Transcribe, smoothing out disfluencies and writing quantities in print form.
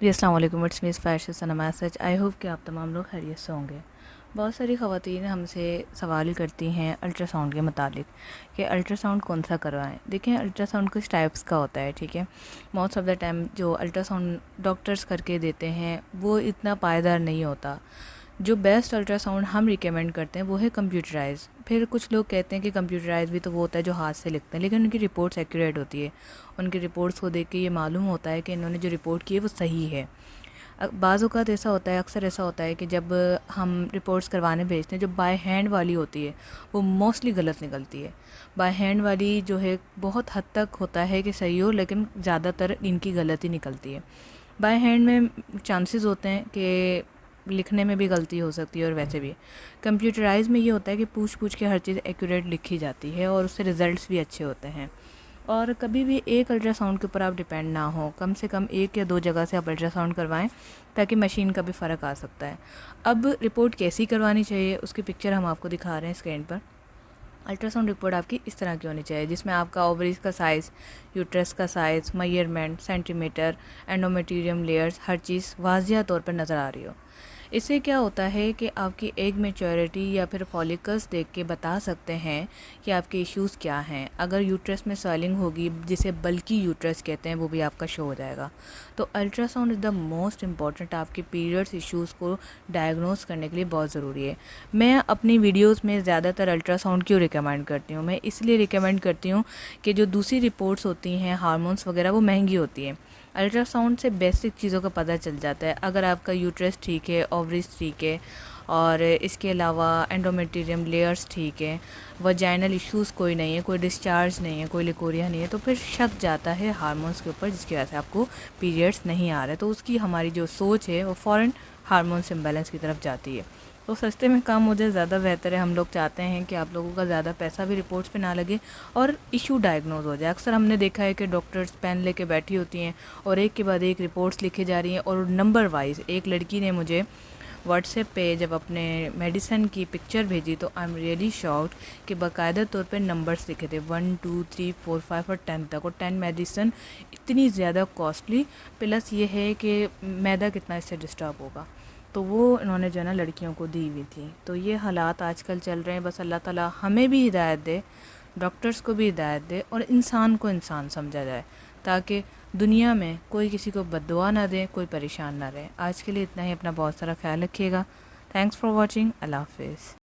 جی السلام علیکم، اٹس میز فیش سنما سچ. آئی ہوپ کہ آپ تمام لوگ خیریت سے ہوں گے. بہت ساری خواتین ہم سے سوال کرتی ہیں الٹرا ساؤنڈ کے متعلق کہ الٹرا ساؤنڈ کون سا کروائیں. دیکھیں، الٹرا ساؤنڈ کچھ ٹائپس کا ہوتا ہے، ٹھیک ہے. موسٹ آف دا ٹائم جو الٹرا ساؤنڈ ڈاکٹرز کر کے دیتے ہیں وہ اتنا پائیدار نہیں ہوتا. جو بیسٹ الٹرا ساؤنڈ ہم ریکمینڈ کرتے ہیں وہ ہے کمپیوٹرائز. پھر کچھ لوگ کہتے ہیں کہ کمپیوٹرائز بھی تو وہ ہوتا ہے جو ہاتھ سے لکھتے ہیں، لیکن ان کی رپورٹس ایکوریٹ ہوتی ہے. ان کی رپورٹس کو دیکھ کے یہ معلوم ہوتا ہے کہ انہوں نے جو رپورٹ کی ہے وہ صحیح ہے. بعض اوقات ایسا ہوتا ہے، اکثر ایسا ہوتا ہے کہ جب ہم رپورٹس کروانے بھیجتے ہیں جو بائی ہینڈ والی ہوتی ہے وہ موسٹلی غلط نکلتی ہے. بائی ہینڈ والی جو ہے بہت حد تک ہوتا ہے کہ صحیح ہو، لیکن زیادہ تر ان کی غلطی نکلتی ہے. بائی ہینڈ میں چانسز ہوتے ہیں کہ لکھنے میں بھی غلطی ہو سکتی ہے، اور ویسے بھی کمپیوٹرائز میں یہ ہوتا ہے کہ پوچھ کے ہر چیز ایکوریٹ لکھی جاتی ہے اور اس سے ریزلٹس بھی اچھے ہوتے ہیں. اور کبھی بھی ایک الٹرا ساؤنڈ کے اوپر آپ ڈپینڈ نہ ہوں، کم سے کم 1 یا 2 جگہ سے آپ الٹرا ساؤنڈ کروائیں تاکہ مشین کا بھی فرق آ سکتا ہے. اب رپورٹ کیسی کروانی چاہیے اس کی پکچر ہم آپ کو دکھا رہے ہیں اسکرین پر. الٹرا ساؤنڈ رپورٹ آپ کی اس طرح کی ہونی چاہیے جس میں آپ کا اووریز کا سائز، یوٹرس کا size, measurement, centimetre, endometrium layers, ہر چیز واضح طور پر نظر آ رہی ہو. اس سے کیا ہوتا ہے کہ آپ کی ایگ میچورٹی یا پھر فولیکلس دیکھ کے بتا سکتے ہیں کہ آپ کے ایشوز کیا ہیں. اگر یوٹرس میں سویلنگ ہوگی جسے بلکی یوٹرس کہتے ہیں وہ بھی آپ کا شو ہو جائے گا. تو ultra sound is the most important آپ کے پیریڈس ایشوز کو ڈائگنوز کرنے کے لیے بہت ضروری ہے. میں اپنی ویڈیوز میں زیادہ تر الٹرا ساؤنڈ کیوں ریکمینڈ کرتی ہوں؟ میں اس لیے ریکمینڈ کرتی ہوں کہ جو دوسری رپورٹس ہوتی ہیں ہارمونس وغیرہ وہ مہنگی ہوتی ہیں. الٹرا ساؤنڈ سے بیسک چیزوں کا پتہ چل جاتا ہے. اگر آپ کا یوٹرس ٹھیک ہے، اووریز ٹھیک ہے، اور اس کے علاوہ اینڈومیٹیریم لیئرز ٹھیک ہے، وجائنل ایشوز کوئی نہیں ہے، کوئی ڈسچارج نہیں ہے، کوئی لیکوریا نہیں ہے، تو پھر شک جاتا ہے ہارمونس کے اوپر جس کی وجہ سے آپ کو پیریڈس نہیں آ رہے. تو اس کی ہماری جو سوچ ہے وہ فوراً ہارمونس امبیلنس کی طرف جاتی ہے. تو سستے میں کام ہو جائے زیادہ بہتر ہے. ہم لوگ چاہتے ہیں کہ آپ لوگوں کا زیادہ پیسہ بھی رپورٹس پہ نہ لگے اور ایشو ڈائگنوز ہو جائے. اکثر ہم نے دیکھا ہے کہ ڈاکٹرز پین لے کے بیٹھی ہوتی ہیں اور ایک کے بعد ایک رپورٹس لکھے جا رہی ہیں اور نمبر وائز. ایک لڑکی نے مجھے واٹس ایپ پہ جب اپنے میڈیسن کی پکچر بھیجی تو آئی ایم ریئلی شاکڈ کہ باقاعدہ طور پہ نمبرز لکھے تھے 1 2 3 4 5 اور 10 تک، اور 10 میڈیسن اتنی زیادہ کاسٹلی، پلس یہ ہے کہ میدا کتنا اس سے ڈسٹرب ہوگا. تو وہ انہوں نے جو ہے نا لڑکیوں کو دی ہوئی تھی. تو یہ حالات آج کل چل رہے ہیں. بس اللہ تعالیٰ ہمیں بھی ہدایت دے، ڈاکٹرز کو بھی ہدایت دے، اور انسان کو انسان سمجھا جائے تاکہ دنیا میں کوئی کسی کو بد دعا نہ دے، کوئی پریشان نہ رہے. آج کے لیے اتنا ہی. اپنا بہت سارا خیال رکھیے گا. Thanks for watching. اللہ حافظ.